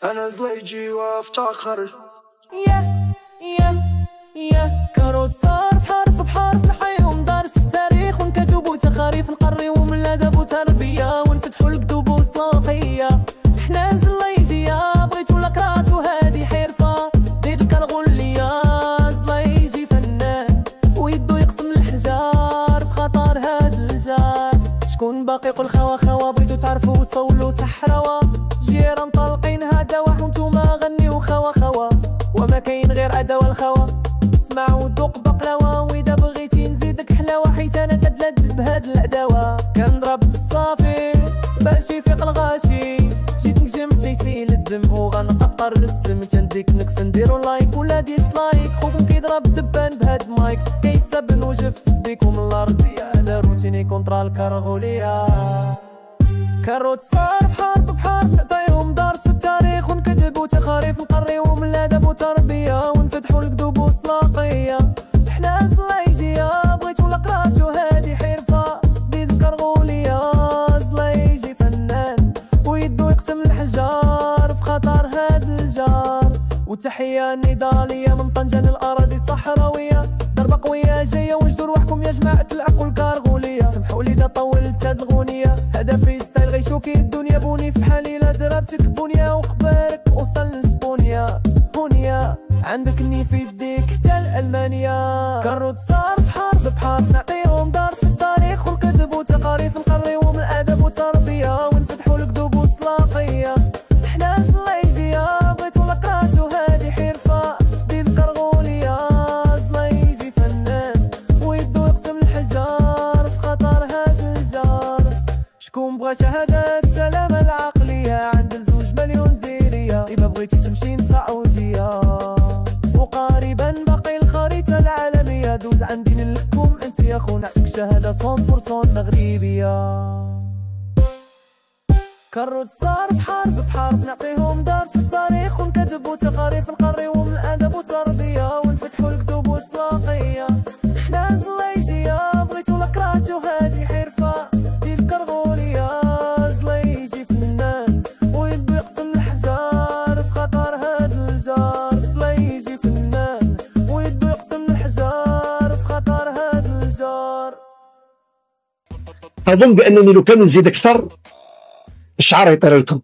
انا زليجي وافتخر يا كاروت صارف حرف بحرف نحيهم دارس في تاريخ ونكتب وتخاريف نقري ومن الادب وتربيه ونفتحوا القلوب وسلاقيه. حنا زليجيه بغيت ولا كرهت وهادي حرفه دير الكرغوليه. زليجي فنان ويدو يقسم الحجار في خطر هاد الجار. شكون باقي يقول خوا خوا بغيتو تعرفوا صولوا سحروا جيران طالقين هذا واحد وانتوما غنيو خوا خوا وما كاين غير ادوى الخوا. اسمع وذوق بقلاوه واذا بغيتي نزيدك حلاوه حيت انا كدلد بهاد العداوه. كنضرب بالصافي باش يفيق الغاشي جيت نجم تيسيل الدم وغنقطر السم تنديك نكف نديرو لايك ولا ديسلايك. خوكم كيضرب الدبان بهاد مايك كيسب نوجف بيكم الارضيه. هذا روتيني كونترا الكرغوليه. كاروت صارف حرف بحرف نعطيهم درس في التاريخ ونكتب وتخاريف نقريهم من الادب وتربيه ونفتحوا القلوب وسلاقيه. حنا زليجيه بغيت ولا كرهت وهادي حرفه ديد الكرغوليه. زليجي فنان ويدو يقسم الحجار في خطر هاد الجار. وتحيه نضاليه من طنجه للاراضي الصحراويه. ضربه قويه جايه وجدوا رواحكم يا جماعه العقل الكرغوليه. سمحوا لي اذا طولت هاد الغنيه هذا فري ستايل غيشوكي الدنيا. بوني في حالي لا ضربتك بونيا وخبارك وصل لسبونيا. هونيا عندك ني في يديك حتى لألمانيا. كاروت صارف حرف بحرف نعطيهم درس في التاريخ ونكتب وتقاريف نقريهم من الادب وتربيه ونفتحوا القلوب وسلاقيه. حنا زليجيه بغيت ولا كرهت وهادي حرفه ديال الكرغوليه. زليجي فنان ويدو يقسم الحجار في خطر هاد الجار. شكون بغى شهادات سلامة العقلية عند الزوج مليون ديرية. إما بغيتي تمشي لسعودية وقريبا باقي الخريطة العالمية. دوز عندي نلكم انت يا خو نعطيك شهادة 100% مغربية. كاروت صارف حرف بحرف نعطيهم درس في التاريخ ونكتب وتقاريف نقريهم من الادب وتربيه ونفتحوا القلوب وسلاقيه. حنا زليجيه بغيت ولا كرهت وهادي حرفه ديال الكرغوليه. زليجي فنان ويدو يقسم الحجار في خطر هاد الجار. زليجي فنان ويدو يقسم الحجار في خطر هاد الجار. اظن بانني لو كان نزيد اكثر الشعر يطير لكم.